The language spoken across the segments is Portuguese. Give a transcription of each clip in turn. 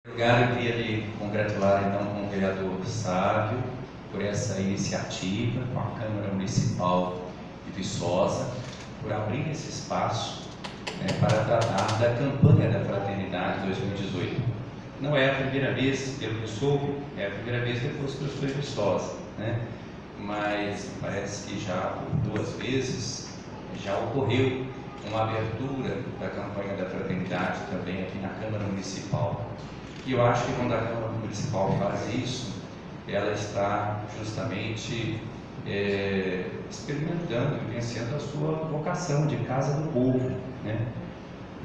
Em primeiro lugar, eu queria lhe congratular então com o vereador Sávio por essa iniciativa com a Câmara Municipal de Viçosa, por abrir esse espaço para tratar da campanha da Fraternidade 2018. Não é a primeira vez, pelo que soube, é a primeira vez depois que eu estou em Viçosa, mas parece que já por 2 vezes já ocorreu uma abertura da campanha da Fraternidade também aqui na Câmara Municipal. E eu acho que quando a Câmara Municipal faz isso, ela está justamente experimentando, vivenciando a sua vocação de casa do povo.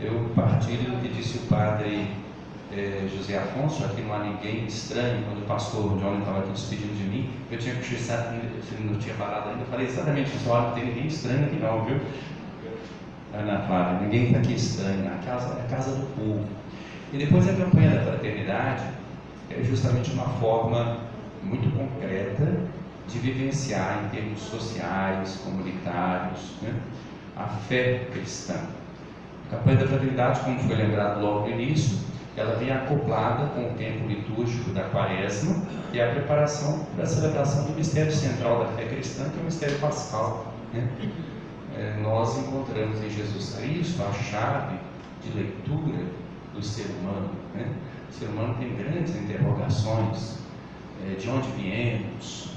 Eu partilho do que disse o padre José Afonso: aqui não há ninguém estranho. Quando o pastor John estava aqui despedindo de mim, eu tinha cochichado, se ele não tinha falado ainda, eu falei exatamente isso: olha, não tem ninguém estranho aqui não, viu? Ana Flávia, ninguém está aqui estranho, a casa do povo. E depois a campanha da Fraternidade é justamente uma forma muito concreta de vivenciar em termos sociais, comunitários, a fé cristã. A campanha da Fraternidade, como foi lembrado logo no início, ela vem acoplada com o tempo litúrgico da Quaresma e a preparação da celebração do mistério central da fé cristã, que é o mistério pascal. Nós encontramos em Jesus Cristo a chave de leitura do ser humano. O ser humano tem grandes interrogações: de onde viemos,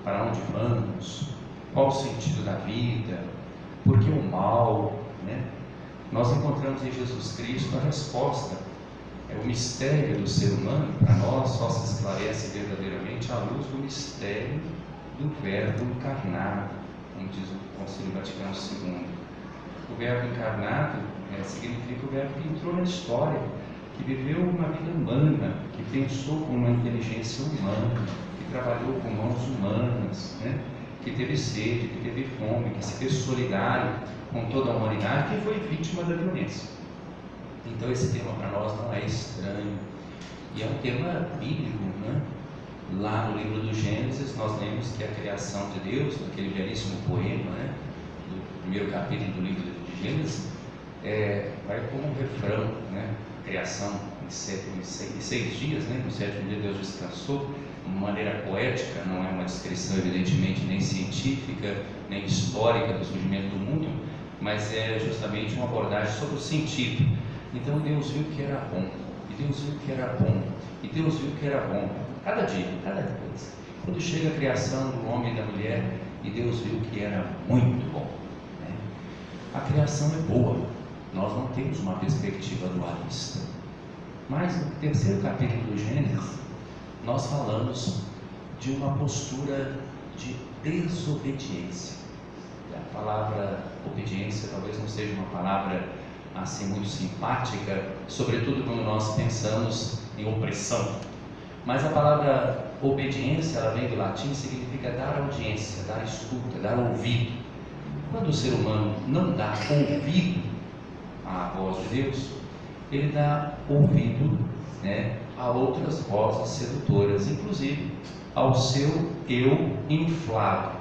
para onde vamos, qual o sentido da vida, por que o mal. Nós encontramos em Jesus Cristo a resposta. O mistério do ser humano, para nós, só se esclarece verdadeiramente à luz do mistério do Verbo encarnado, como diz o Concílio Vaticano II. O Verbo encarnado significa o Verbo que entrou na história, que viveu uma vida humana, que pensou com uma inteligência humana, que trabalhou com mãos humanas, que teve sede, que teve fome, que se fez solidário com toda a humanidade, que foi vítima da violência. Então esse tema para nós não é estranho, e é um tema bíblico. Lá no livro do Gênesis nós lemos que a criação de Deus, naquele belíssimo poema, do primeiro capítulo do livro de Gênesis, vai como um refrão, a criação em 6 dias, no 7º dia Deus descansou, de uma maneira poética, não é uma descrição evidentemente nem científica, nem histórica do surgimento do mundo, mas é justamente uma abordagem sobre o sentido. Então Deus viu que era bom, e Deus viu que era bom, e Deus viu que era bom, cada dia, cada coisa. Quando chega a criação do homem e da mulher, e Deus viu que era muito bom. A criação é boa, nós não temos uma perspectiva dualista. Mas no 3º capítulo do Gênesis, nós falamos de uma postura de desobediência. A palavra obediência talvez não seja uma palavra assim muito simpática, sobretudo quando nós pensamos em opressão. Mas a palavra obediência, ela vem do latim, significa dar audiência, dar escuta, dar ouvido. Quando o ser humano não dá ouvido à voz de Deus, ele dá ouvido a outras vozes sedutoras, inclusive ao seu eu inflado.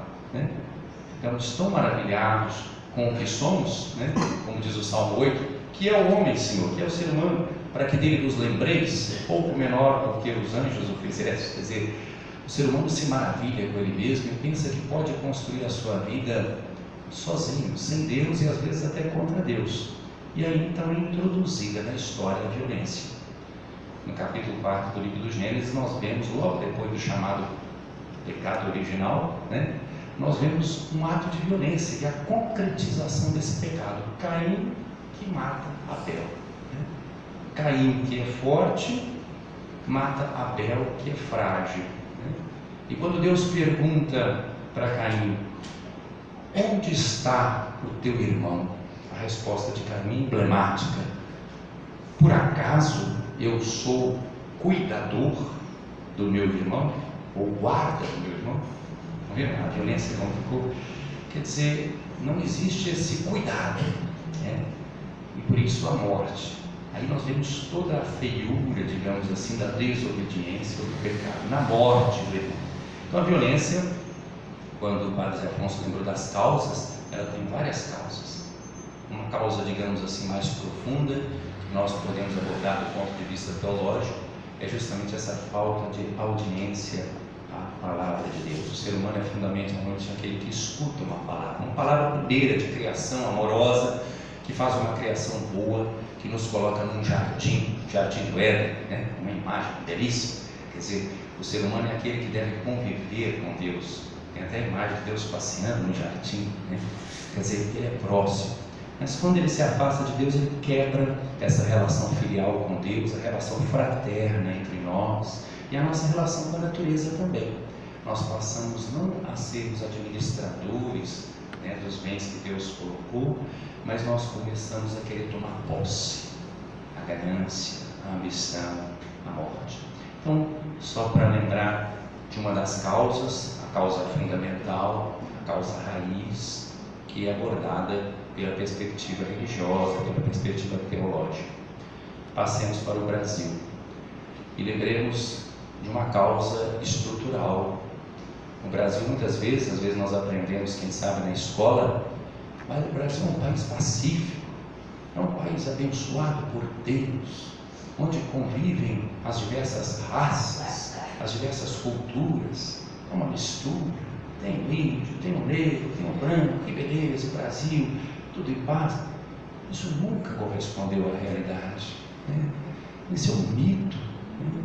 Ficamos tão maravilhados com o que somos, como diz o Salmo 8, que é o homem, Senhor, que é o ser humano, para que dele nos lembreis, pouco menor do que os anjos o fizeste. Quer dizer, o ser humano se maravilha com ele mesmo e pensa que pode construir a sua vida sozinho, sem Deus e às vezes até contra Deus. E aí então é introduzida na história a violência. No capítulo 4 do livro do Gênesis, nós vemos, logo depois do chamado pecado original, nós vemos um ato de violência e a concretização desse pecado. Caim que mata Abel. Caim, que é forte, mata Abel, que é frágil. E quando Deus pergunta para Caim: onde está o teu irmão? A resposta de Caim é emblemática: por acaso eu sou cuidador do meu irmão? Ou guarda do meu irmão? A violência não ficou. Quer dizer, não existe esse cuidado, e por isso a morte. Aí nós vemos toda a feiura, digamos assim, da desobediência ou do pecado, na morte do irmão. Então a violência, quando o padre Zé Afonso lembrou das causas, ela tem várias causas. Uma causa, digamos assim, mais profunda, que nós podemos abordar do ponto de vista teológico, é justamente essa falta de audiência à palavra de Deus. O ser humano é fundamentalmente aquele que escuta uma palavra primeira de criação amorosa, que faz uma criação boa, que nos coloca num jardim do Éden, né? Uma imagem belíssima. Quer dizer, o ser humano é aquele que deve conviver com Deus. Tem até a imagem de Deus passeando no jardim, né? Quer dizer, ele é próximo. Mas quando ele se afasta de Deus, ele quebra essa relação filial com Deus, a relação fraterna entre nós e a nossa relação com a natureza também. Nós passamos não a sermos administradores, né, dos bens que Deus colocou, mas nós começamos a querer tomar posse, a ganância, a ambição, a morte. Então, só para lembrar de uma das causas, a causa fundamental, a causa raiz, que é abordada pela perspectiva religiosa, pela perspectiva teológica. Passemos para o Brasil e lembremos de uma causa estrutural. No Brasil, muitas vezes, às vezes nós aprendemos, quem sabe, na escola, mas o Brasil é um país pacífico, é um país abençoado por Deus, onde convivem as diversas raças, as diversas culturas, é uma mistura, tem o índio, tem o negro, tem o branco, que beleza, o Brasil, tudo em paz. Isso nunca correspondeu à realidade, né? Isso é um mito, né?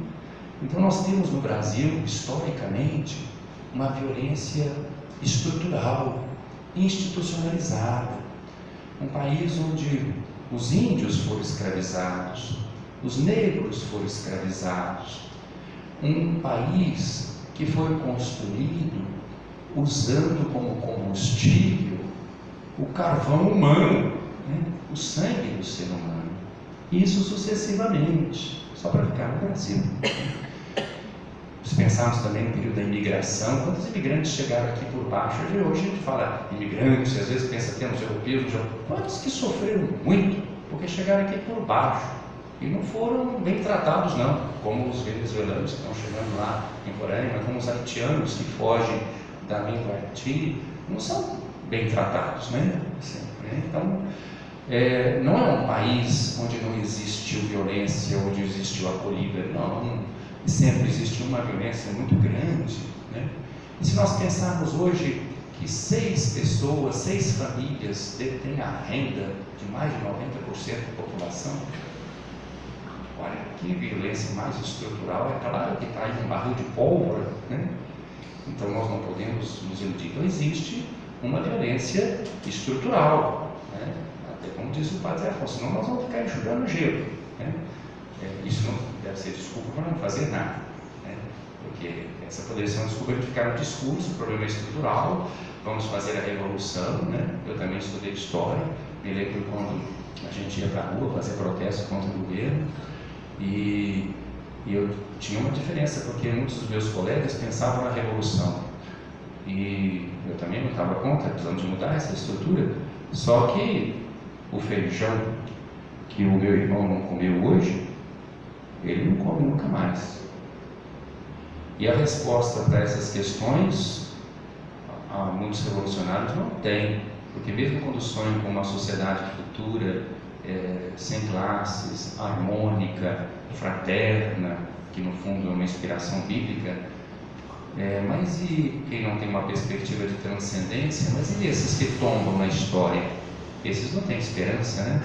Então nós temos no Brasil, historicamente, uma violência estrutural, institucionalizada, um país onde os índios foram escravizados, os negros foram escravizados, um país que foi construído usando como combustível o carvão humano, né? O sangue do ser humano, isso sucessivamente, só para ficar no Brasil. Se pensarmos também no período da imigração, quantos imigrantes chegaram aqui por baixo? Hoje a gente fala imigrantes, às vezes pensa até nos europeus, quantos que sofreram muito, porque chegaram aqui por baixo e não foram bem tratados não, como os venezuelanos que estão chegando lá em Roraima, como os haitianos que fogem da linha do Haiti, não são bem tratados, né? Assim, né? Então, não é um país onde não existiu violência, onde existiu acolhida, não. Sempre existiu uma violência muito grande, né? E se nós pensarmos hoje que 6 pessoas, 6 famílias detêm a renda de mais de 90% da população, olha, que violência mais estrutural. É claro que está aí um barril de pólvora, né? Então nós não podemos nos iludir. Então existe uma violência estrutural, né? Até como diz o padre Zé Afonso, senão nós vamos ficar enxugando gelo, né? Isso não deve ser desculpa para não fazer nada, né? Porque essa poderia ser uma desculpa de ficar no discurso, o problema é estrutural, vamos fazer a revolução, né? Eu também estudei história, me lembro quando a gente ia para a rua fazer protesto contra o governo, e eu tinha uma diferença, porque muitos dos meus colegas pensavam na revolução, e eu também não estava contra, precisamos de mudar essa estrutura, só que o feijão que o meu irmão não comeu hoje, ele não come nunca mais. E a resposta para essas questões, muitos revolucionários não têm, porque mesmo quando sonham com uma sociedade futura, sem classes, harmônica, fraterna, que no fundo é uma inspiração bíblica, mas e quem não tem uma perspectiva de transcendência? Mas e esses que tombam na história? Esses não têm esperança, né?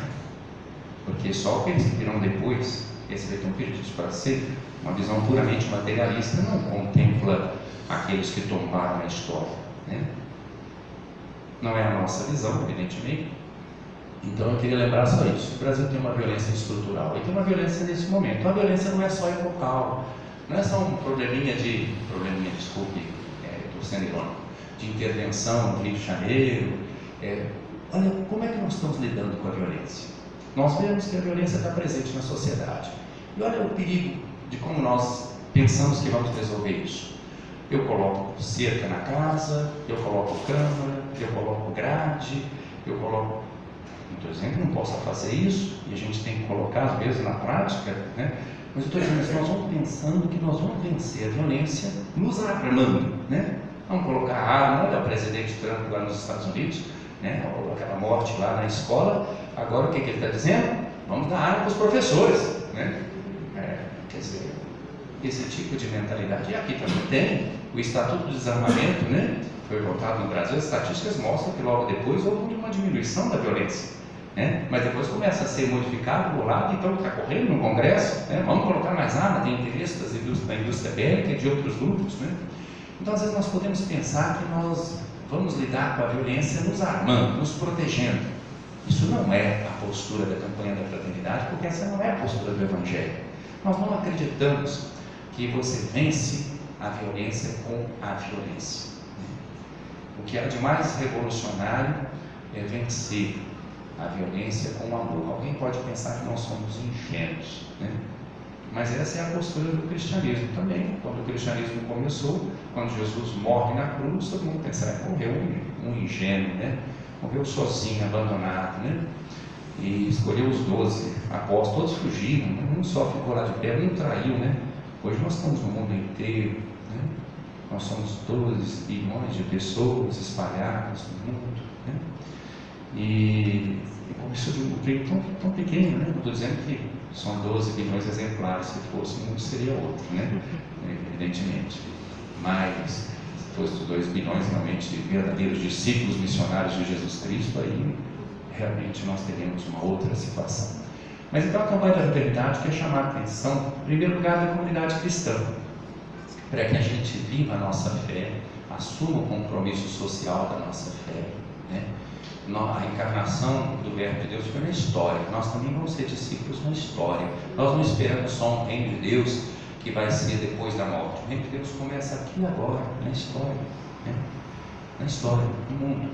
Porque só aqueles que virão depois, esses estão perdidos para sempre. Uma visão puramente materialista não contempla aqueles que tombaram na história, né? Não é a nossa visão, evidentemente. Então eu queria lembrar só isso. O Brasil tem uma violência estrutural e tem uma violência nesse momento. A violência não é só local, não é só um probleminha, desculpe, estou sendo irônico, de intervenção no Rio de Janeiro. Olha, como é que nós estamos lidando com a violência? Nós vemos que a violência está presente na sociedade. E olha o perigo de como nós pensamos que vamos resolver isso. Eu coloco cerca na casa, eu coloco câmara, eu coloco grade, eu coloco... Não estou dizendo que não possa fazer isso, e a gente tem que colocar às vezes na prática, né? Mas eu estou dizendo assim, nós vamos pensando que nós vamos vencer a violência nos armando, né? Vamos colocar arma, olha o presidente Trump lá nos Estados Unidos, né? Aquela morte lá na escola. Agora o que ele está dizendo? Vamos dar arma para os professores, né? Quer dizer, esse tipo de mentalidade. E aqui também tem o Estatuto do Desarmamento, né? Foi votado no Brasil. As estatísticas mostram que logo depois houve uma diminuição da violência, né? Mas depois começa a ser modificado o lado, então está correndo no Congresso, né? Vamos colocar mais arma, tem interesse da indústria bélica e de outros grupos, né? Então às vezes nós podemos pensar que nós vamos lidar com a violência nos armando, nos protegendo. Isso não é a postura da campanha da fraternidade, porque essa não é a postura do Evangelho. Nós não acreditamos que você vence a violência com a violência. O que há de mais revolucionário é vencer a violência com o amor. Alguém pode pensar que nós somos ingênuos, né? Mas essa é a postura do cristianismo também. Quando o cristianismo começou, quando Jesus morre na cruz, todo mundo pensava, morreu um ingênuo, né? Morreu sozinho, abandonado, né? E escolheu os 12 apóstolos, todos fugiram, né? Um só ficou lá de pé, um traiu, né? Hoje nós estamos no mundo inteiro, né? Nós somos 12 bilhões de pessoas espalhadas no mundo, né? E começou de um jeito tão pequeno, né? Não estou dizendo que são 12 bilhões exemplares, se fosse um seria outro, né? Evidentemente. Mas se fosse 2 bilhões realmente verdadeiros discípulos missionários de Jesus Cristo, aí realmente nós teríamos uma outra situação. Mas então a campanha da fraternidade quer chamar a atenção, em primeiro lugar, da comunidade cristã, para que a gente viva a nossa fé, assuma o compromisso social da nossa fé, né? A encarnação do Verbo de Deus foi na história. Nós também vamos ser discípulos na história. Nós não esperamos só um reino de Deus que vai ser depois da morte. O reino de Deus começa aqui e agora, na história, né? Na história, no mundo.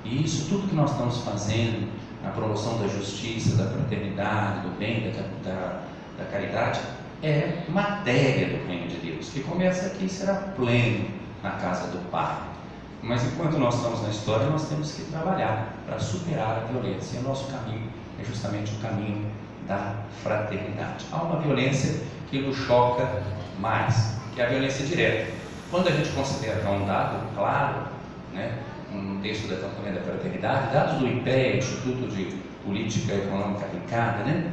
E isso tudo que nós estamos fazendo, na promoção da justiça, da fraternidade, do bem, da caridade, é matéria do reino de Deus, que começa aqui e será pleno na casa do Pai. Mas enquanto nós estamos na história, nós temos que trabalhar para superar a violência. E o nosso caminho é justamente o caminho da fraternidade. Há uma violência que nos choca mais, que é a violência direta. Quando a gente considera um dado claro, né, um texto da campanha da fraternidade, dados do IPEA, Instituto de Política Econômica Aplicada, né?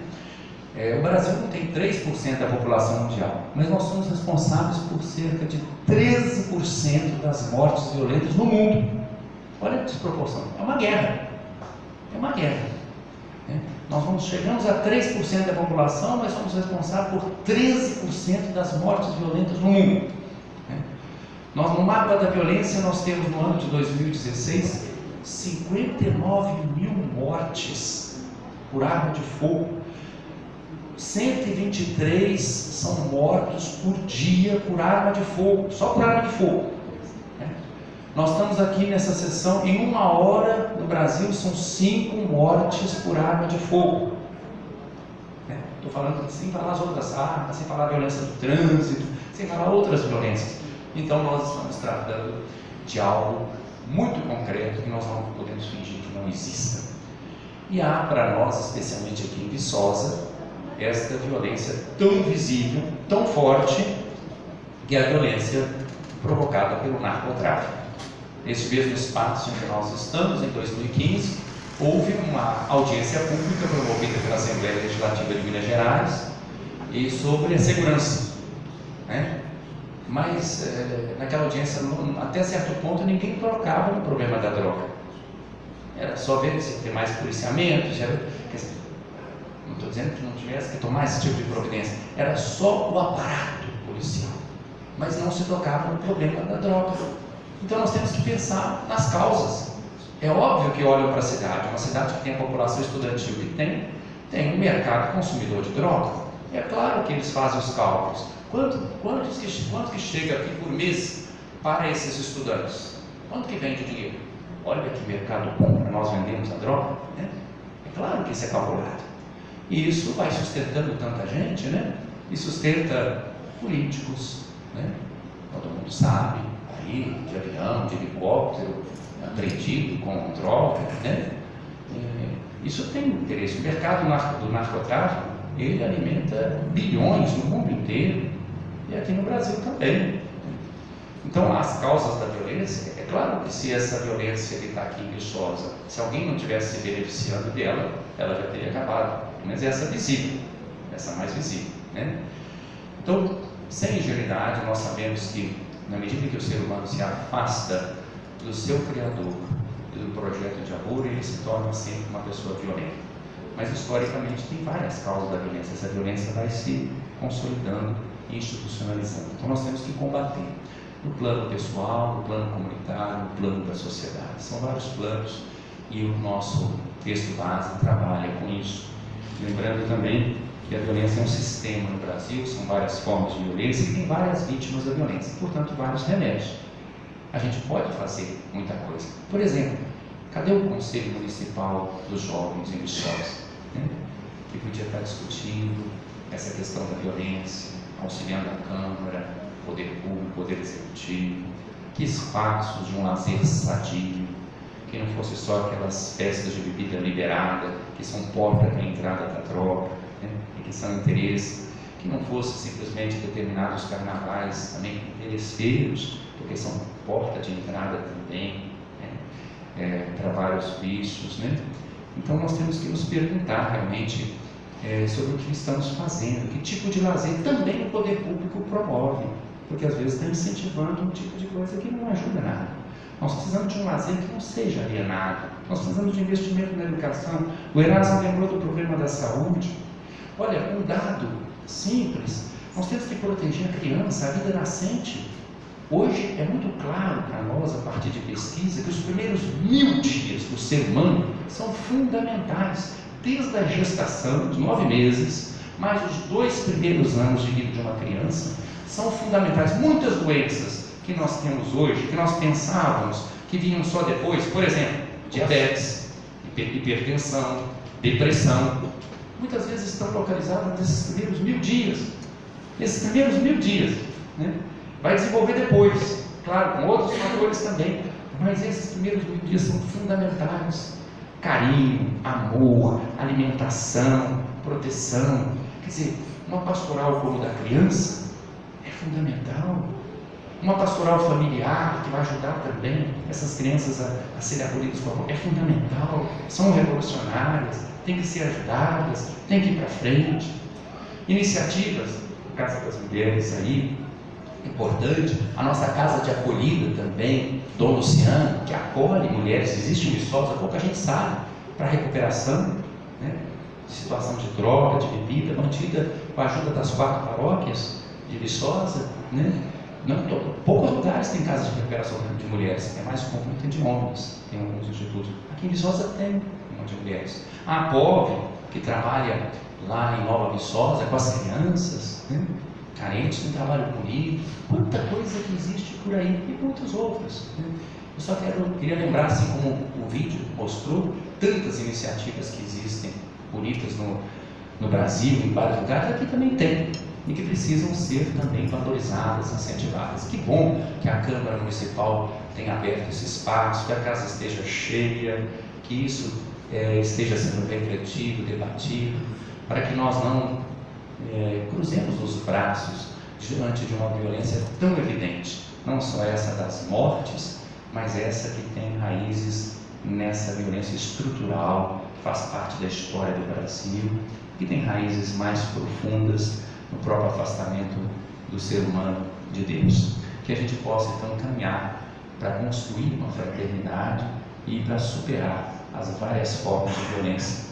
O Brasil não tem 3% da população mundial, mas nós somos responsáveis por cerca de 13% das mortes violentas no mundo. Olha a desproporção, é uma guerra, né? Nós chegamos a 3% da população, mas somos responsáveis por 13% das mortes violentas no mundo, né? Nós, no mapa da violência, nós temos no ano de 2016 59 mil mortes por arma de fogo. 123 são mortos por dia por arma de fogo, só por arma de fogo, né? Nós estamos aqui nessa sessão, em 1 hora no Brasil são 5 mortes por arma de fogo, né? Estou falando sem falar as outras armas, sem falar a violência do trânsito, sem falar outras violências. Então nós estamos tratando de algo muito concreto que nós não podemos fingir que não exista. E há para nós, especialmente aqui em Viçosa, esta violência tão visível, tão forte, que é a violência provocada pelo narcotráfico. Nesse mesmo espaço em que nós estamos, em 2015, houve uma audiência pública promovida pela Assembleia Legislativa de Minas Gerais e sobre a segurança, né? Mas naquela audiência, até certo ponto, ninguém tocava no problema da droga. Era só ver se ter mais policiamento, não estou dizendo que não tivesse que tomar esse tipo de providência, era só o aparato policial, mas não se tocava no problema da droga. Então nós temos que pensar nas causas. É óbvio que olham para a cidade, uma cidade que tem a população estudantil que tem um mercado consumidor de droga. É claro que eles fazem os cálculos. Quanto que chega aqui por mês para esses estudantes? Quanto que vem de dinheiro? Olha que mercado compra, nós vendemos a droga, né? É claro que isso é calculado. E isso vai sustentando tanta gente, né? E sustenta políticos, né? Todo mundo sabe, aí de avião, de helicóptero, apreendido com droga, né? Isso tem interesse. O mercado do narcotráfico, ele alimenta bilhões no mundo inteiro e aqui no Brasil também. Então, as causas da violência, é claro que se essa violência está aqui em Viçosa, se alguém não estivesse se beneficiando dela, ela já teria acabado. Mas essa visível, essa mais visível, né? Então, sem ingenuidade, nós sabemos que, na medida que o ser humano se afasta do seu Criador e do projeto de amor, ele se torna sempre uma pessoa violenta. Mas, historicamente, tem várias causas da violência. Essa violência vai se consolidando e institucionalizando. Então, nós temos que combater no plano pessoal, no plano comunitário, no plano da sociedade. São vários planos e o nosso texto base trabalha com isso. Lembrando também que a violência é um sistema no Brasil, são várias formas de violência e tem várias vítimas da violência, portanto, vários remédios. A gente pode fazer muita coisa. Por exemplo, cadê o Conselho Municipal dos Jovens em Viçosa, né? Que podia estar discutindo essa questão da violência, auxiliando a Câmara, Poder Público, Poder Executivo, que espaços de um lazer sadio, que não fosse só aquelas festas de bebida liberada, que são porta para a entrada da tropa, né? E que são interesse, que não fosse simplesmente determinados carnavais também interesseiros, porque são porta de entrada também, né? Para vários vícios, né? Então nós temos que nos perguntar realmente sobre o que estamos fazendo, que tipo de lazer também o poder público promove, porque às vezes está incentivando um tipo de coisa que não ajuda nada. Nós precisamos de um lazer que não seja alienado, nós precisamos de investimento na educação. O Erasmo lembrou do problema da saúde. Olha, um dado simples, nós temos que proteger a criança, a vida nascente. Hoje é muito claro para nós, a partir de pesquisa, que os primeiros 1000 dias do ser humano são fundamentais, desde a gestação, de 9 meses, mais os 2 primeiros anos de vida de uma criança, são fundamentais. Muitas doenças que nós temos hoje, que nós pensávamos que vinham só depois, por exemplo, diabetes, hipertensão, depressão, muitas vezes estão localizadas nesses primeiros 1000 dias. Esses primeiros 1000 dias, né? Vai desenvolver depois, claro, com outros fatores também, mas esses primeiros 1000 dias são fundamentais. Carinho, amor, alimentação, proteção. Quer dizer, uma pastoral como da criança é fundamental. Uma pastoral familiar que vai ajudar também essas crianças a serem acolhidas com amor é fundamental. São revolucionárias, têm que ser ajudadas, têm que ir para frente. Iniciativas, Casa das Mulheres aí, importante, a nossa casa de acolhida também, Dom Luciano, que acolhe mulheres, existe em Viçosa, pouca gente sabe, para recuperação, né? Situação de droga, de bebida, mantida com a ajuda das 4 paróquias de Viçosa, né? Poucos lugares tem casa de recuperação de mulheres, é mais comum tem de homens, tem alguns institutos. Aqui em Viçosa tem uma de mulheres. A POV, que trabalha lá em Nova Viçosa com as crianças, né? Carentes, um trabalho bonito, quanta coisa que existe por aí e muitas outras, né? Eu só queria lembrar, assim como o vídeo mostrou, tantas iniciativas que existem bonitas no Brasil, em vários lugares, aqui também tem, e que precisam ser também valorizadas, incentivadas. Que bom que a Câmara Municipal tenha aberto esse espaço, que a casa esteja cheia, que isso esteja sendo refletido, debatido, para que nós não cruzemos os braços diante de uma violência tão evidente, não só essa das mortes, mas essa que tem raízes nessa violência estrutural, que faz parte da história do Brasil, que tem raízes mais profundas no próprio afastamento do ser humano de Deus. Que a gente possa então caminhar para construir uma fraternidade e para superar as várias formas de violência,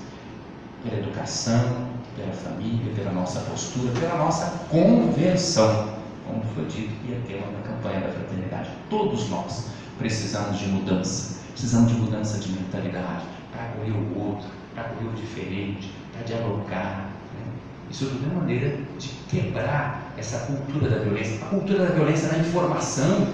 pela educação, pela família, pela nossa postura, pela nossa conversão, como foi dito e é tema da campanha da fraternidade. Todos nós precisamos de mudança de mentalidade, para acolher o outro, para acolher o diferente, para dialogar, né? Isso tudo é maneira de quebrar essa cultura da violência, a cultura da violência na informação,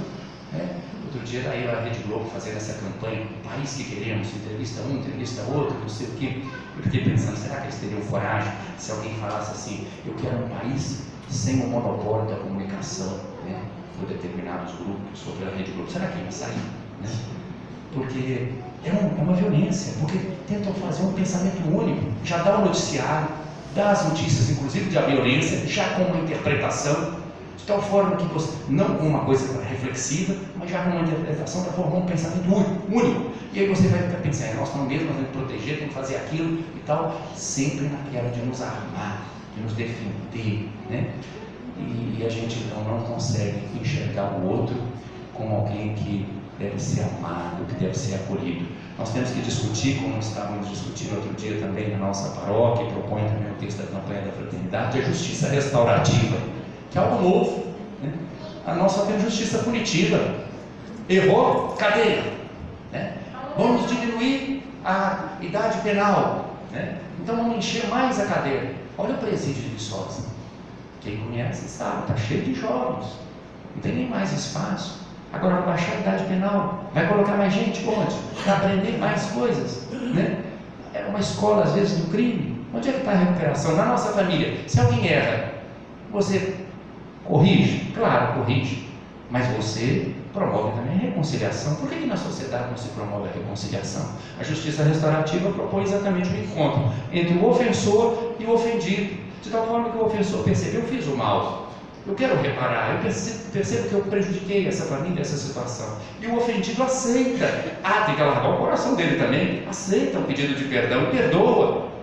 né? Outro dia aí a Rede Globo fazendo essa campanha, o país que queremos, entrevista um, entrevista outro, não sei o quê. Eu fiquei pensando, será que eles teriam coragem se alguém falasse assim, eu quero um país sem o monopólio da comunicação, né, por determinados grupos, ou pela Rede Globo? Será que ia sair? Né? Porque é uma violência, porque tentam fazer um pensamento único, já dá o noticiário, dá as notícias, inclusive da violência, já com uma interpretação, de tal forma que você, não com uma coisa reflexiva, mas já com uma interpretação para formar um pensamento único. E aí você vai ficar pensando, nós estamos mesmo, nós temos que proteger, temos que fazer aquilo e tal, sempre naquela de nos armar, de nos defender, né? e a gente então não consegue enxergar o outro como alguém que deve ser amado, que deve ser acolhido. Nós temos que discutir, como estávamos discutindo outro dia também na nossa paróquia, e propõe também o texto da campanha da fraternidade, a justiça restaurativa, que é algo novo, né? Nós só temos justiça punitiva. Errou, cadeia, né? Vamos diminuir a idade penal, né? Então vamos encher mais a cadeia. Olha o presídio de Viçosa. Quem conhece sabe, está cheio de jovens, não tem nem mais espaço. Agora vai baixar a idade penal, vai colocar mais gente onde? Para aprender mais coisas, né? É uma escola às vezes do crime. Onde é que está a recuperação? Na nossa família, se alguém erra, você corrige? Claro, corrige, mas você promove também a reconciliação. Por que na sociedade não se promove a reconciliação? A justiça restaurativa propõe exatamente o encontro entre o ofensor e o ofendido, de tal forma que o ofensor percebe: eu fiz o mal, eu quero reparar, eu percebo que eu prejudiquei essa família, essa situação. E o ofendido aceita. Tem que largar o coração dele também. Aceita o pedido de perdão e perdoa.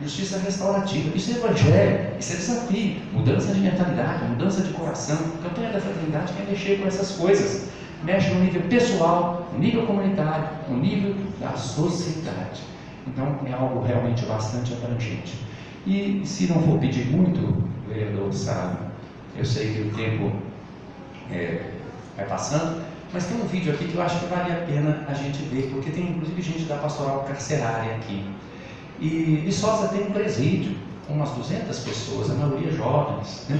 Justiça restaurativa. Isso é evangelho, isso é desafio. Mudança de mentalidade, mudança de coração. A campanha da fraternidade quer mexer com essas coisas. Mexe no nível pessoal, no nível comunitário, no nível da sociedade. Então é algo realmente bastante abrangente. E se não for pedir muito, o vereador sabe, eu sei que o tempo vai passando, mas tem um vídeo aqui que eu acho que vale a pena a gente ver, porque tem inclusive gente da pastoral carcerária aqui. E Viçosa tem um presídio com umas 200 pessoas, a maioria jovens, né?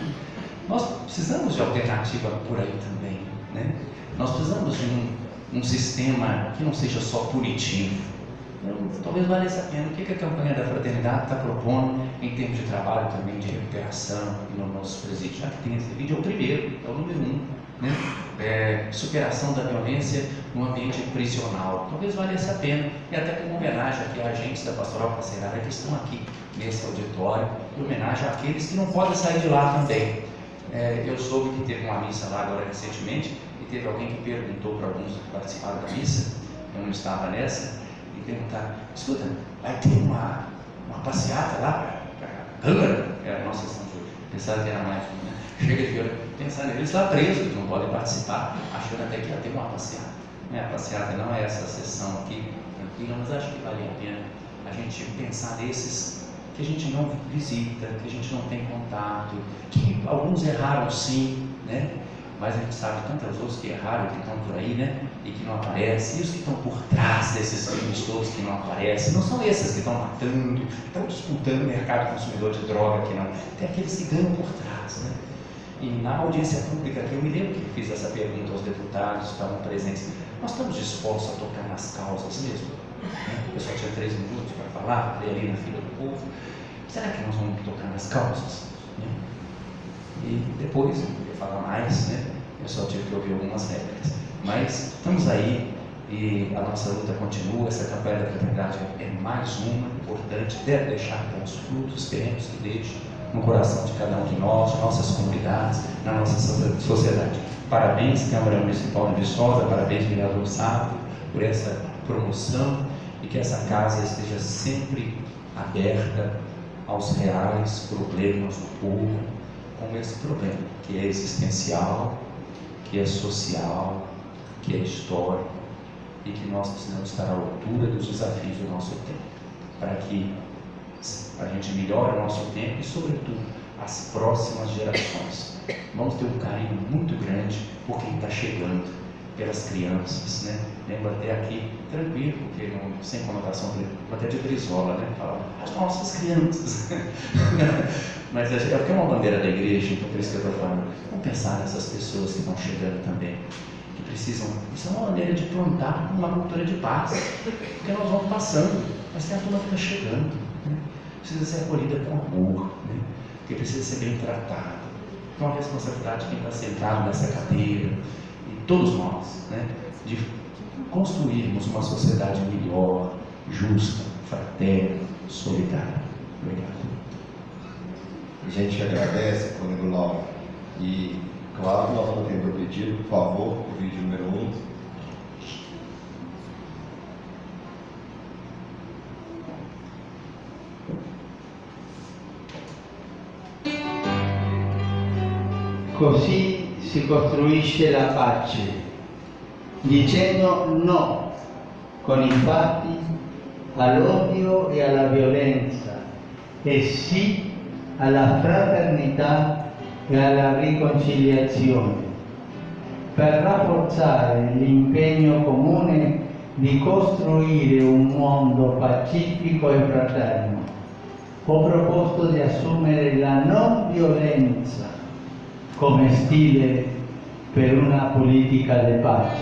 Nós precisamos de alternativa por aí também, né? Nós precisamos de um sistema que não seja só punitivo. Talvez valesse a pena. O que a campanha da fraternidade está propondo em termos de trabalho também, de recuperação no nosso presídio? Já que tem esse vídeo, é o primeiro, é o número 1, né? Superação da violência no ambiente prisional. Talvez valesse a pena, e até como homenagem aqui a agentes da pastoral carcerária que estão aqui nesse auditório, e homenagem àqueles que não podem sair de lá também. Eu soube que teve uma missa lá agora recentemente, e teve alguém que perguntou para alguns que participaram da missa, eu não estava nessa, e perguntaram: escuta, vai ter uma passeata lá para a Câmara? Era a nossa sessão de hoje. Pensaram que era mais um, né? Chega de olho, pensando neles lá presos, eles não podem participar, achando até que ia ter uma passeata. A passeata não é essa sessão aqui, tranquila, mas acho que vale a pena a gente pensar nesses que a gente não visita, que a gente não tem contato, que alguns erraram sim, né? Mas a gente sabe tantos outros que erraram, que estão por aí, né? E que não aparecem, e os que estão por trás desses crimes todos que não aparecem, não são esses que estão matando, estão disputando o mercado consumidor de droga, que não, tem aqueles que ganham por trás, né? E na audiência pública, que eu me lembro que eu fiz essa pergunta aos deputados que estavam presentes: nós estamos dispostos a tocar nas causas mesmo? O pessoal tinha 3 minutos para falar, ali na fila do povo. Será que nós vamos tocar nas causas? E depois, eu não podia falar mais, né? Eu só tive que ouvir algumas réplicas. Mas estamos aí e a nossa luta continua. Essa campanha da fraternidade é mais uma importante, deve deixar bons frutos, esperemos que deixe no coração de cada um de nós, nossas comunidades, na nossa sociedade. Parabéns, Câmara Municipal de Viçosa, parabéns, vereador Sábio, por essa promoção, e que essa casa esteja sempre aberta aos reais problemas do povo, como esse problema, que é existencial, que é social, que é histórico, e que nós precisamos estar à altura dos desafios do nosso tempo, para que a gente melhore o nosso tempo e, sobretudo, as próximas gerações. Vamos ter um carinho muito grande por quem está chegando, pelas crianças, né? Lembro até aqui, tranquilo, porque não, sem conotação, até de Brizola, né? Falava, as nossas crianças. Mas é porque é uma bandeira da igreja, então por isso que eu estou falando. Vamos pensar nessas pessoas que estão chegando também, que precisam. Isso é uma maneira de plantar uma cultura de paz, porque nós vamos passando, mas tem a turma que está chegando, né? Precisa ser acolhida com amor, né? Porque precisa ser bem tratada. Então a responsabilidade de quem está sentado nessa cadeira, e todos nós, né? De construirmos uma sociedade melhor, justa, fraterna, solidária. Obrigado. A gente agradece, Coronel Laura. E, claro, nós vamos atender o pedido, por favor, o vídeo número 1. Così si costruisce la pace, dicendo no con i fatti all'odio e alla violenza e sì alla fraternità e alla riconciliazione, per rafforzare l'impegno comune di costruire un mondo pacifico e fraterno. Ho proposto di assumere la non violenza come stile per una politica di pace.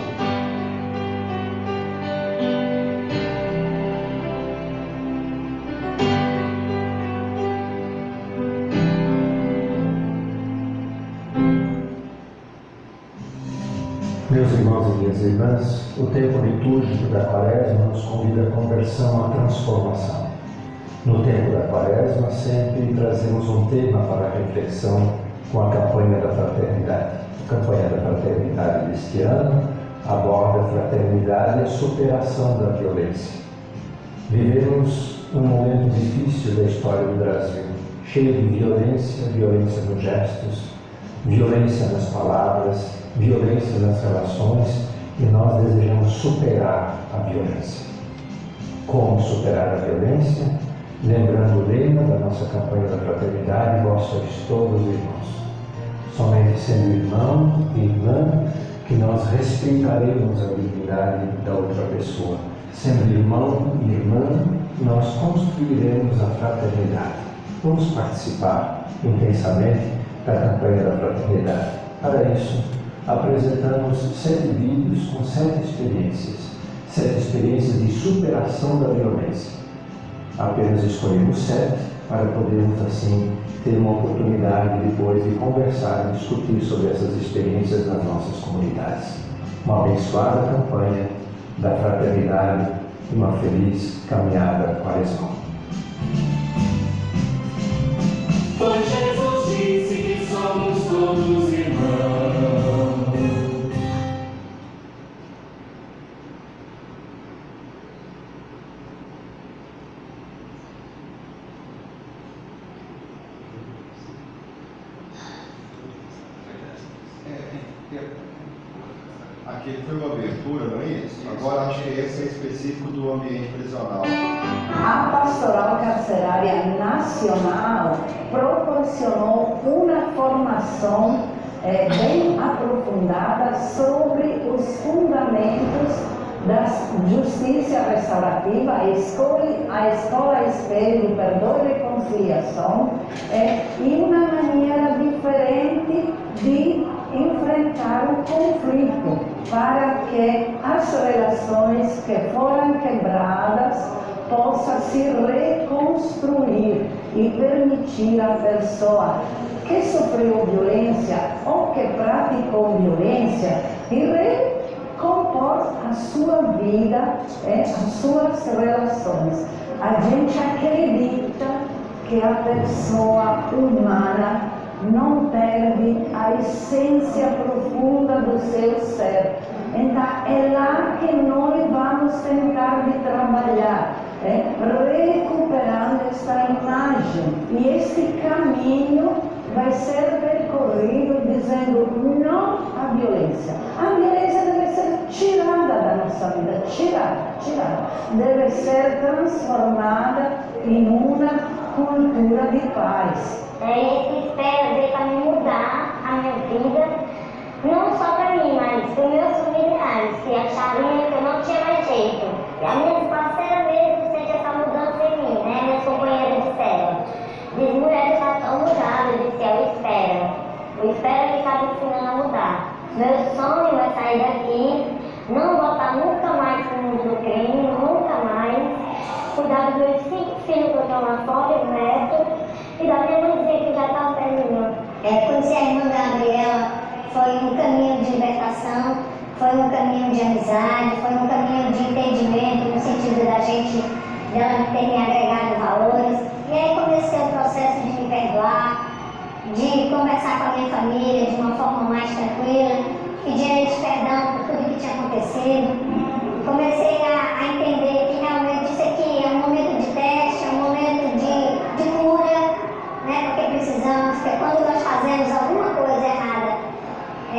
Meus irmãos e minhas irmãs, o tempo litúrgico da Quaresma nos convida à conversão, à transformação. No tempo da Quaresma, sempre trazemos um tema para a reflexão com a campanha da fraternidade. A campanha da fraternidade deste ano aborda a fraternidade e a superação da violência. Vivemos um momento difícil da história do Brasil, cheio de violência, violência nos gestos, violência nas palavras, violência nas relações, e nós desejamos superar a violência. Como superar a violência? Lembrando o lema da nossa campanha da fraternidade: vós sois todos irmãos. Somente sendo irmão e irmã que nós respeitaremos a dignidade da outra pessoa. Sendo irmão e irmã, nós construiremos a fraternidade. Vamos participar intensamente da campanha da fraternidade. Para isso, apresentamos 7 vídeos com 7 experiências de superação da violência. Apenas escolhemos 7 para podermos assim ter uma oportunidade depois de conversar e discutir sobre essas experiências nas nossas comunidades. Uma abençoada campanha da fraternidade e uma feliz caminhada quaresmal. Pois Jesus disse que somos todos irmãos. Aquele foi uma abertura, não é isso? Agora acho que esse é específico do ambiente prisional. A Pastoral Carcerária Nacional proporcionou uma formação bem aprofundada sobre os fundamentos da justiça restaurativa, a escola espelho, perdão e reconciliação, e uma maneira diferente de enfrentar o conflito, para que as relações que foram quebradas possam se reconstruir e permitir à pessoa que sofreu violência ou que praticou violência e recompor a sua vida, as suas relações. A gente acredita que a pessoa humana não perde a essência profunda do seu ser. Então é lá que nós vamos tentar de trabalhar, recuperando esta imagem. E este caminho vai ser percorrido dizendo não à violência. A violência deve ser tirada da nossa vida, tirada. Deve ser transformada em uma cultura de paz. Esse espera veio para me mudar a minha vida, não só para mim, mas para os meus familiares, que achavam que eu não tinha mais jeito. E a minha parceira mesmo sente essa mudança em mim, né? Minhas companheiras disseram. Diz, mulher já estão mudadas, eu disse, eu espero. O espero que está me ensinando a mudar. Meu sonho é sair daqui, não voltar nunca mais para o mundo do crime, nunca mais. Cuidar dos meus 5 filhos que eu tenho lá fora, os netos. E da minha mãezinha que já está terminando. Conhecer a irmã Gabriela foi um caminho de libertação, foi um caminho de amizade, foi um caminho de entendimento, no sentido da gente, dela ter me agregado valores. E aí comecei o processo de me perdoar, de conversar com a minha família de uma forma mais tranquila, pedir a eles perdão por tudo que tinha acontecido. Comecei a entender que realmente isso aqui é um momento de teste, é um momento de cura, né? Porque precisamos, porque quando nós fazemos alguma coisa errada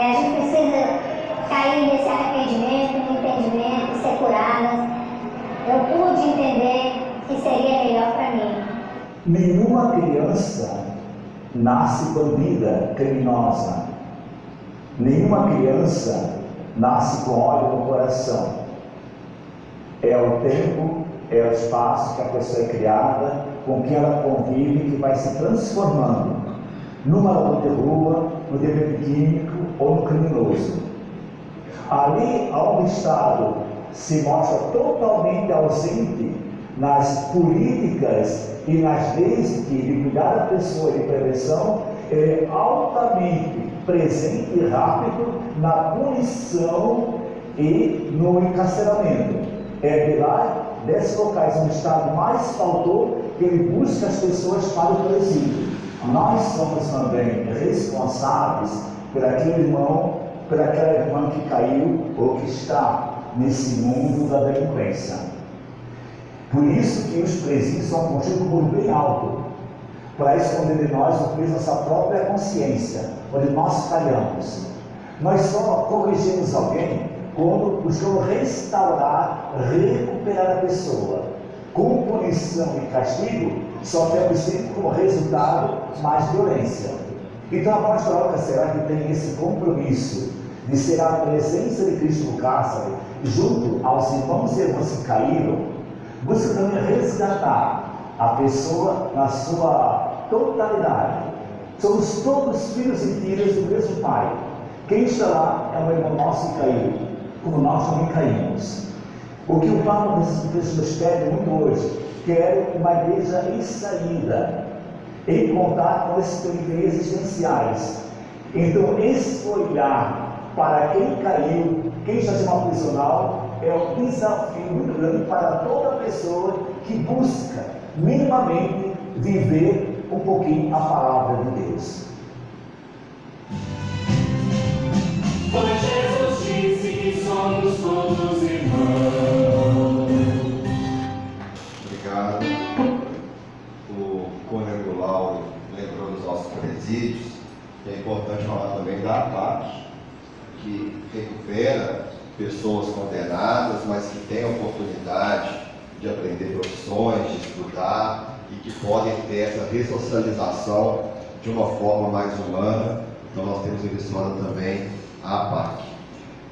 A gente precisa cair nesse arrependimento, no entendimento, ser curada. Eu pude entender que seria melhor para mim. Nenhuma criança nasce bandida, criminosa. Nenhuma criança nasce com ódio no coração. É o tempo, é o espaço que a pessoa é criada, com quem ela convive, que vai se transformando numa ladrão de rua, no dependente químico ou no criminoso. Ali, onde o Estado se mostra totalmente ausente nas políticas e nas leis de cuidar da pessoa e de prevenção, ele é altamente presente e rápido na punição e no encarceramento. É de lá, desses locais onde o Estado mais faltou, que ele busca as pessoas para o presídio. Nós somos também responsáveis por aquele irmão, por aquela irmã que caiu ou que está nesse mundo da delinquência. Por isso que os presídios são construídos com um muro bem alto, para esconder de nós o peso da nossa própria consciência, onde nós falhamos. Nós só corrigimos alguém quando buscamos restaurar, recuperar a pessoa. Com punição e castigo, só temos sempre como resultado mais violência. Então a pastoral será que tem esse compromisso de ser a presença de Cristo no cárcere, junto aos irmãos e irmãs que caíram, busca também resgatar a pessoa na sua totalidade. Somos todos filhos e filhas do mesmo Pai. Quem está lá é um irmão nosso que caiu, como nós também caímos. O que o Papa nos pede muito hoje, quer uma igreja em saída, em contato com esses periferias existenciais. Então, esse olhar para quem caiu, quem está de uma prisional, é um desafio muito grande para toda pessoa que busca minimamente viver um pouquinho a palavra de Deus. Pois Jesus disse que somos todos irmãos. Obrigado. O Cônego Lauro lembrou dos nossos presídios, que é importante falar também da APAC, que recupera pessoas condenadas, mas que têm a oportunidade de aprender profissões, de estudar e que podem ter essa ressocialização de uma forma mais humana. Então nós temos investigado também a APAC.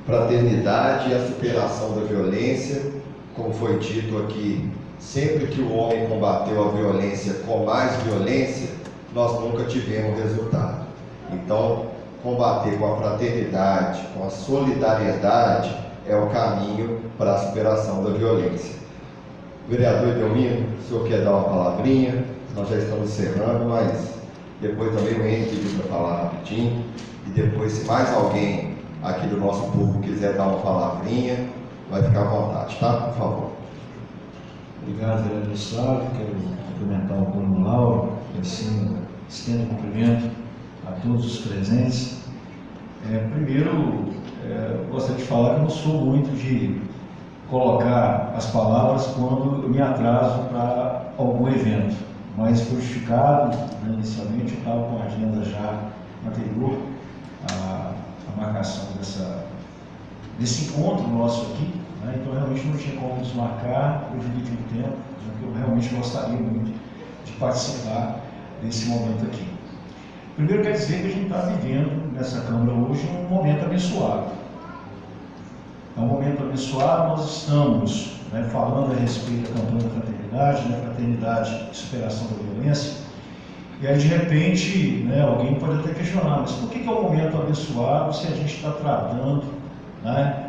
Fraternidade e a superação da violência, como foi dito aqui, sempre que o homem combateu a violência com mais violência, nós nunca tivemos resultado. Então, combater com a fraternidade, com a solidariedade, é o caminho para a superação da violência. Vereador Edelmino, o senhor quer dar uma palavrinha? Nós já estamos encerrando, mas depois também o Henrique pediu para falar rapidinho. E depois, se mais alguém aqui do nosso público quiser dar uma palavrinha, vai ficar à vontade, tá? Por favor. Obrigado, vereador Sávio. Quero cumprimentar o Cônego Lauro, e assim estendo o cumprimento a todos os presentes. Primeiro, gostaria de falar que eu não sou muito de colocar as palavras quando eu me atraso para algum evento, mas foi justificado, né, inicialmente eu estava com a agenda já anterior à marcação desse encontro nosso aqui, né, então realmente não tinha como desmarcar, eu dividi o tempo, porque eu realmente gostaria muito de participar desse momento aqui. Primeiro, quer dizer que a gente está vivendo nessa Câmara hoje um momento abençoado. É um momento abençoado, nós estamos, né, falando a respeito da campanha da fraternidade, né, fraternidade e superação da violência, e aí de repente, né, alguém pode até questionar, mas por que é um momento abençoado se a gente está tratando, né,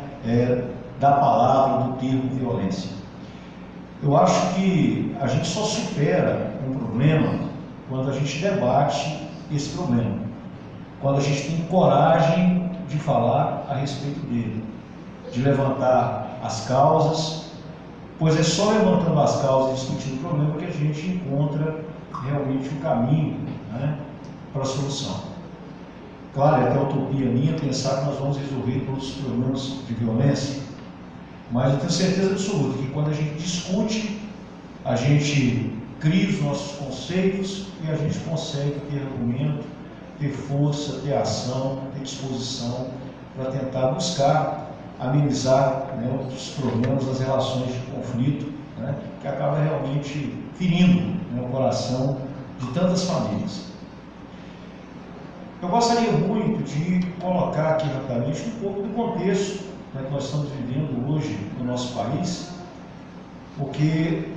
da palavra, do termo violência? Eu acho que a gente só supera um problema quando a gente debate esse problema, quando a gente tem coragem de falar a respeito dele, de levantar as causas, pois é só levantando as causas e discutindo o problema que a gente encontra realmente o caminho, né, para a solução. Claro, é até utopia minha pensar que nós vamos resolver todos os problemas de violência, mas eu tenho certeza absoluta que quando a gente discute, a gente cria os nossos conceitos e a gente consegue ter argumento ter força, ter ação, ter disposição para tentar buscar amenizar, né, os problemas das relações de conflito, né, que acaba realmente ferindo, né, o coração de tantas famílias. Eu gostaria muito de colocar aqui rapidamente um pouco do contexto, né, que nós estamos vivendo hoje no nosso país, porque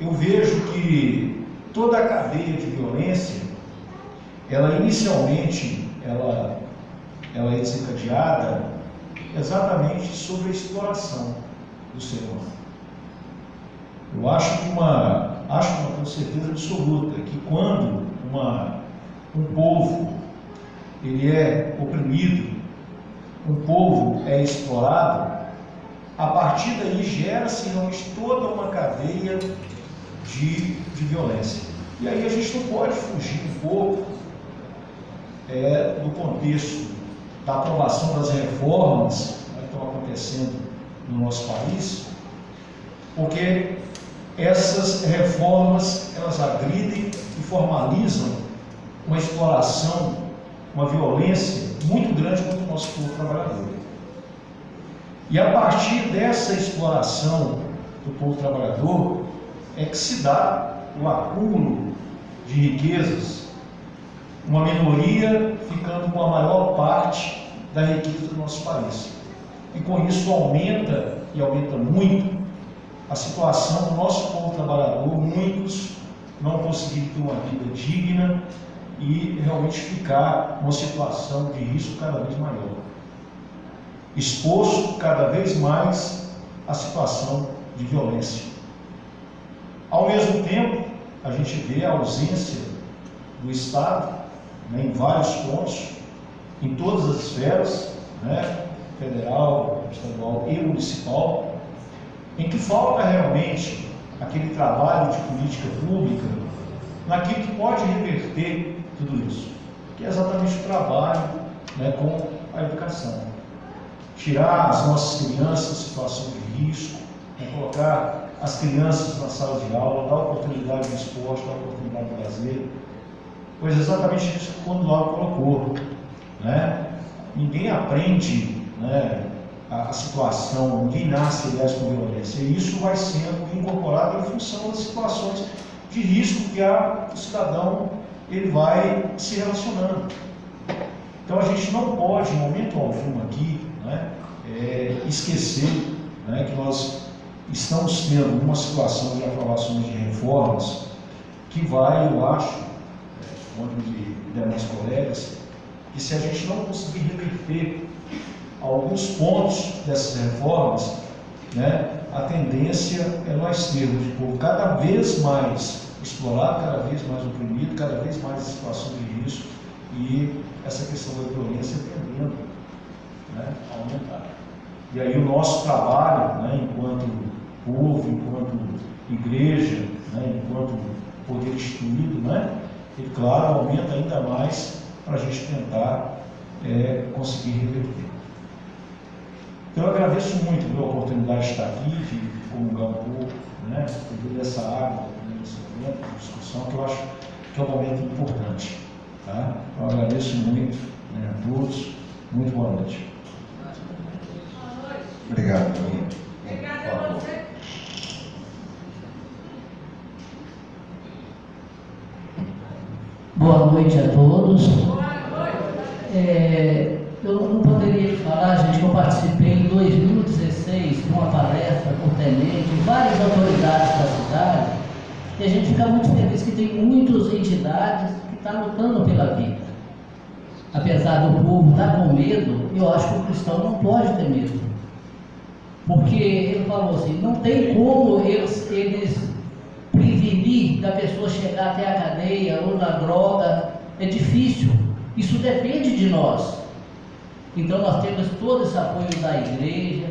eu vejo que toda a cadeia de violência, ela inicialmente ela é desencadeada exatamente sobre a exploração do ser humano. Eu acho com certeza absoluta que quando um povo ele é oprimido, um povo é explorado, a partir daí gera-se realmente toda uma cadeia de violência. E aí a gente não pode fugir um pouco do contexto da aprovação das reformas, né, que estão acontecendo no nosso país, porque essas reformas elas agridem e formalizam uma exploração, uma violência muito grande contra o nosso povo trabalhador. E a partir dessa exploração do povo trabalhador é que se dá o acúmulo de riquezas, uma minoria ficando com a maior parte da riqueza do nosso país. E com isso aumenta muito a situação do nosso povo trabalhador, muitos não conseguirem ter uma vida digna e realmente ficar numa situação de risco cada vez maior, exposto cada vez mais à situação de violência. Ao mesmo tempo, a gente vê a ausência do Estado, né, em vários pontos, em todas as esferas, né, federal, estadual e municipal, em que falta realmente aquele trabalho de política pública naquilo que pode reverter tudo isso, que é exatamente o trabalho, né, com a educação. Tirar as nossas crianças da situação de risco, né, colocar as crianças na sala de aula, dar oportunidade de esporte, dar oportunidade de lazer, pois é exatamente isso que o Conde Lauro colocou, né? Ninguém aprende, né, a situação, ninguém nasce, aliás, com violência, e isso vai sendo incorporado em função das situações de risco que o cidadão ele vai se relacionando. Então a gente não pode, em momento algum aqui, né, esquecer, né, que nós estamos tendo uma situação de aprovações de reformas que vai, eu acho, onde me demais colegas, que se a gente não conseguir reverter alguns pontos dessas reformas, né, a tendência é nós termos de povo cada vez mais explorado, cada vez mais oprimido, cada vez mais em situação de risco, e essa questão da violência tendendo, né, a aumentar. E aí o nosso trabalho, né, enquanto povo, enquanto igreja, né, enquanto poder instituído, né, ele, claro, aumenta ainda mais para a gente tentar conseguir reverter. Então eu agradeço muito pela oportunidade de estar aqui, de comungar um pouco, né, dessa água, né, desse momento de discussão, que eu acho que é um momento importante. Tá? Então eu agradeço muito, né, a todos. Muito boa noite. Obrigado. Obrigada a você. Boa noite a todos. Boa noite. Eu não poderia falar, gente, que eu participei em 2016 de uma palestra por tenente, várias autoridades da cidade, e a gente fica muito feliz que tem muitas entidades que estão lutando pela vida. Apesar do povo estar com medo, eu acho que o cristão não pode ter medo. Porque ele falou assim, não tem como eles prevenir da pessoa chegar até a cadeia ou na droga, é difícil, isso depende de nós. Então nós temos todo esse apoio da igreja,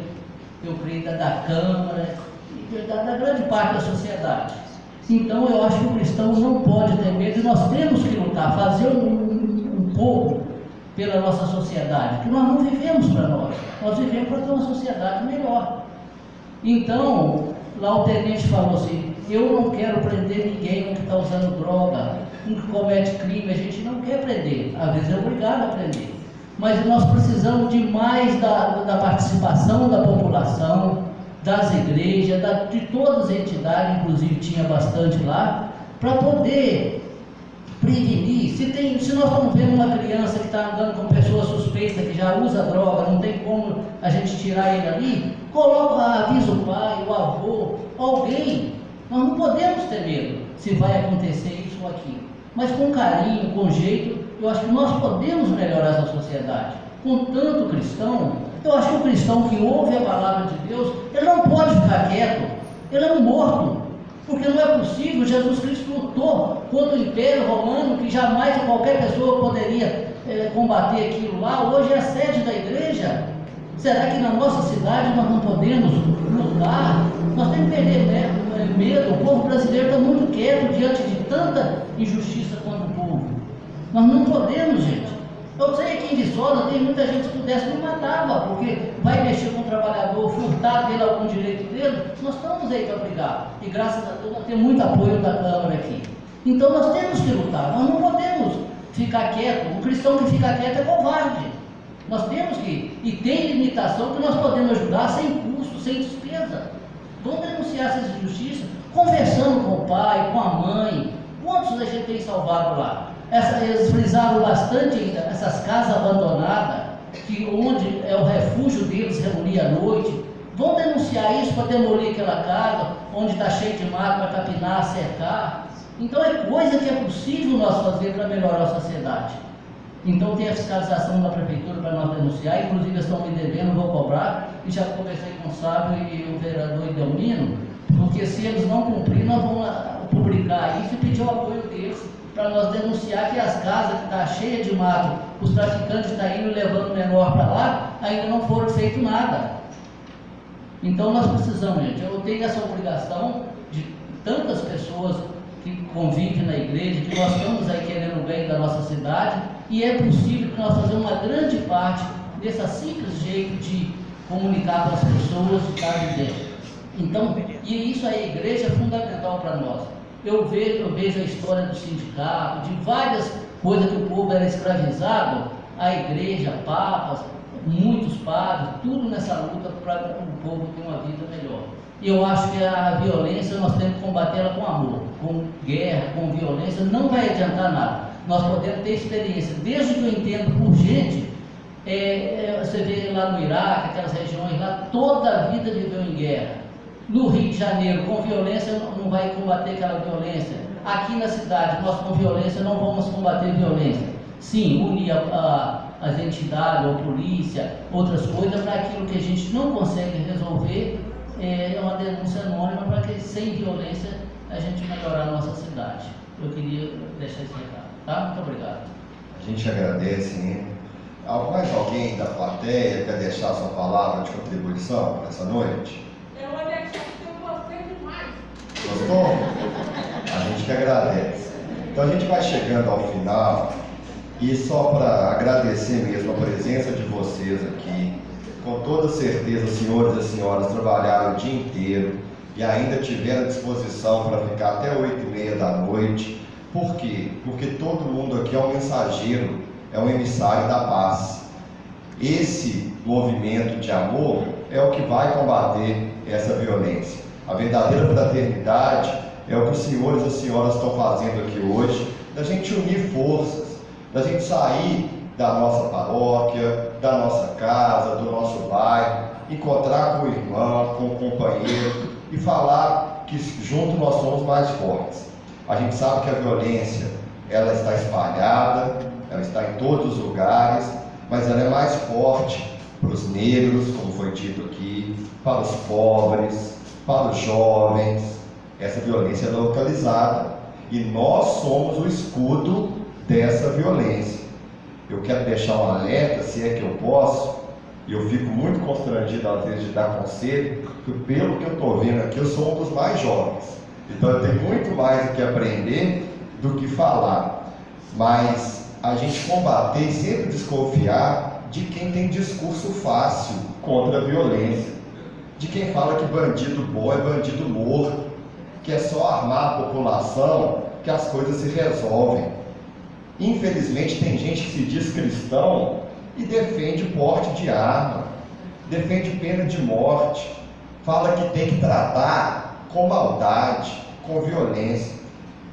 eu creio da Câmara, e da grande parte da sociedade. Então eu acho que o cristão não pode ter medo, e nós temos que lutar, fazer um pouco pela nossa sociedade, que nós não vivemos para nós vivemos para ter uma sociedade melhor. Então, lá o tenente falou assim, eu não quero prender ninguém que está usando droga, que comete crime, a gente não quer prender, às vezes é obrigado a prender. Mas nós precisamos de mais da participação da população, das igrejas, de todas as entidades, inclusive tinha bastante lá, para poder prevenir. Se nós estamos vendo uma criança que está andando com pessoa suspeita, que já usa droga, não tem como a gente tirar ele ali, avisa o pai, o avô, alguém. Nós não podemos ter medo se vai acontecer isso ou aquilo. Mas com carinho, com jeito, eu acho que nós podemos melhorar essa sociedade. Com tanto cristão, eu acho que o cristão que ouve a palavra de Deus, ele não pode ficar quieto, ele é um morto. Porque não é possível, Jesus Cristo lutou contra o Império Romano, que jamais qualquer pessoa poderia combater aquilo lá. Hoje é a sede da igreja. Será que na nossa cidade nós não podemos lutar? Nós temos que perder medo. O povo brasileiro está muito quieto diante de tanta injustiça contra o povo. Nós não podemos, gente. Eu sei que em Viçosa tem muita gente que pudesse não matava, porque vai mexer com o trabalhador, furtar dele algum direito dele. Nós estamos aí para brigar. E graças a Deus nós temos muito apoio da Câmara aqui. Então nós temos que lutar. Nós não podemos ficar quieto. Um cristão que fica quieto é covarde. Nós temos que, e tem limitação que nós podemos ajudar sem custo, sem despesa. Vamos denunciar essas injustiças, conversando com o pai, com a mãe. Quantos a gente tem salvado lá? Eles frisaram bastante ainda essas casas abandonadas, onde é o refúgio deles reunir à noite. Vão denunciar isso para demolir aquela casa, onde está cheio de mato para capinar, cercar. Então é coisa que é possível nós fazer para melhorar a sociedade. Então tem a fiscalização da prefeitura para nós denunciar, inclusive eles estão me devendo, vou cobrar, e já conversei com o Sábio e o vereador Idelmino, porque se eles não cumprirem, nós vamos publicar isso e pedir o apoio deles para nós denunciar que as casas que estão cheias de mato, os traficantes estão indo levando o menor para lá, ainda não foram feito nada. Então nós precisamos, gente, eu tenho essa obrigação de tantas pessoas que convivem na igreja, que nós estamos aí querendo o bem da nossa cidade, e é possível que nós façamos uma grande parte desse simples jeito de comunicar com as pessoas de estar vivendo. Então, e isso aí, a igreja é fundamental para nós. Eu vejo a história do sindicato, de várias coisas que o povo era escravizado, a igreja, papas, muitos padres, tudo nessa luta para o povo ter uma vida melhor. E eu acho que a violência nós temos que combatê-la com amor, com guerra, com violência, não vai adiantar nada. Nós podemos ter experiência, desde que eu entendo por gente, você vê lá no Iraque, aquelas regiões lá, toda a vida viveu em guerra. No Rio de Janeiro, com violência, não vai combater aquela violência. Aqui na cidade, nós com violência não vamos combater violência. Sim, unir as entidades, ou polícia, outras coisas, para aquilo que a gente não consegue resolver, é uma denúncia anônima para que sem violência a gente melhorar a nossa cidade. Eu queria deixar esse recado, tá? Muito obrigado. A gente agradece, hein? Mais alguém da plateia quer deixar sua palavra de contribuição para essa noite? Eu vou deixar porque eu gostei demais. Gostou? A gente que agradece. Então a gente vai chegando ao final e só para agradecer mesmo a presença de vocês aqui. Com toda certeza, senhores e senhoras trabalharam o dia inteiro e ainda tiveram disposição para ficar até 8h30 da noite. Por quê? Porque todo mundo aqui é um mensageiro, é um emissário da paz. Esse movimento de amor é o que vai combater essa violência. A verdadeira fraternidade é o que os senhores e as senhoras estão fazendo aqui hoje, da gente unir forças, da gente sair da nossa paróquia, da nossa casa, do nosso bairro, encontrar com o irmão, com o companheiro e falar que juntos nós somos mais fortes. A gente sabe que a violência, ela está espalhada, ela está em todos os lugares, mas ela é mais forte para os negros, como foi dito aqui, para os pobres, para os jovens. Essa violência é localizada e nós somos o escudo dessa violência. Eu quero deixar um alerta, se é que eu posso, e eu fico muito constrangido às vezes de dar conselho, porque pelo que eu estou vendo aqui, eu sou um dos mais jovens. Então eu tenho muito mais o que aprender do que falar. Mas a gente combater e sempre desconfiar de quem tem discurso fácil contra a violência. de quem fala que bandido bom é bandido morto, que é só armar a população que as coisas se resolvem. Infelizmente tem gente que se diz cristão e defende porte de arma, defende pena de morte, fala que tem que tratar com maldade, com violência.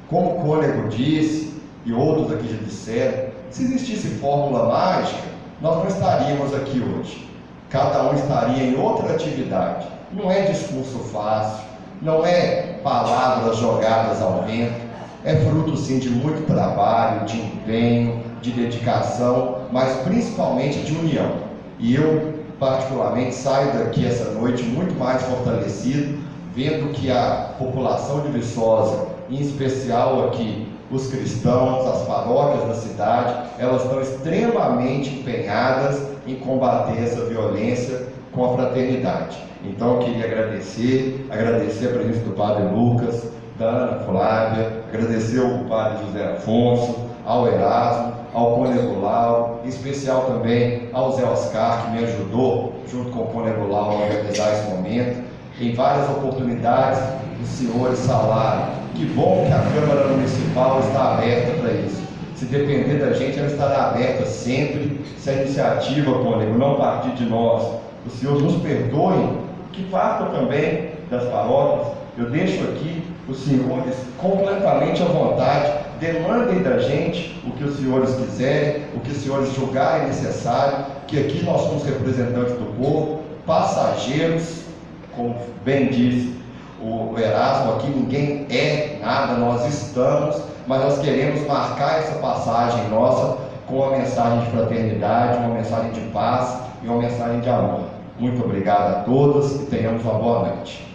Como o Cônego disse, e outros aqui já disseram, se existisse fórmula mágica, nós não estaríamos aqui hoje. Cada um estaria em outra atividade. Não é discurso fácil, não é palavras jogadas ao vento, é fruto sim de muito trabalho, de empenho, de dedicação, mas principalmente de união. E eu, particularmente, saio daqui essa noite muito mais fortalecido, vendo que a população de Viçosa, em especial aqui os cristãos, as paróquias da cidade, elas estão extremamente empenhadas em combater essa violência com a fraternidade. Então eu queria agradecer a presença do Padre Lucas, da Ana Flávia, agradecer ao Padre José Afonso, ao Erasmo, ao Cônego Lauro, em especial também ao Zé Oscar, que me ajudou, junto com o Cônego Lauro, a organizar esse momento. Em várias oportunidades, os senhores falaram, que bom que a Câmara Municipal está aberta para isso. Se depender da gente, ela estará aberta sempre, se a iniciativa, Cônego, não partir de nós. Os senhores nos perdoem, que partam também das paróquias. Eu deixo aqui os senhores completamente à vontade, demandem da gente o que os senhores quiserem, o que os senhores julgarem necessário, que aqui nós somos representantes do povo, passageiros, como bem disse o Erasmo, aqui ninguém é nada, nós estamos, mas nós queremos marcar essa passagem nossa com uma mensagem de fraternidade, uma mensagem de paz e uma mensagem de amor. Muito obrigado a todos e tenhamos uma boa noite.